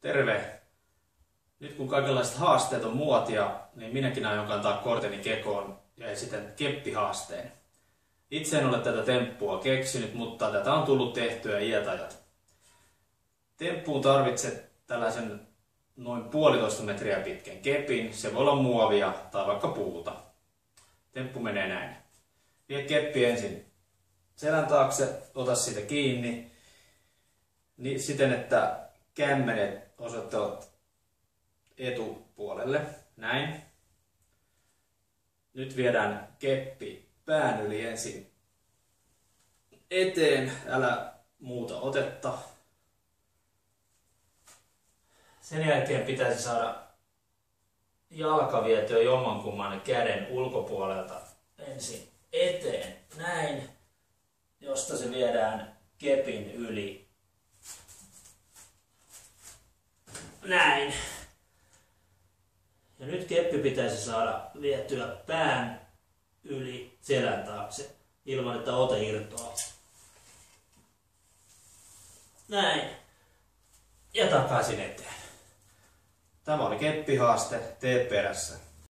Terve! Nyt kun kaikenlaiset haasteet on muotia, niin minäkin aion kantaa korteni kekoon ja esitän keppihaasteen. Itse en ole tätä temppua keksinyt, mutta tätä on tullut tehtyä iät ajat. Temppuun tarvitset tällaisen noin 1,5 metriä pitkän kepin. Se voi olla muovia tai vaikka puuta. Temppu menee näin. Vie keppi ensin selän taakse, ota siitä kiinni niin siten, että kämmenet osoittavat etupuolelle. Näin. Nyt viedään keppi pään yli ensin eteen, älä muuta otetta. Sen jälkeen pitäisi saada jalka vietyä jommankumman käden ulkopuolelta ensin eteen, näin, josta se viedään kepin yli. Näin. Ja nyt keppi pitäisi saada vietyä pään yli selän taakse, ilman että ote irtoaa. Näin. Ja takaisin eteen. Tämä oli keppihaaste, tee perässä.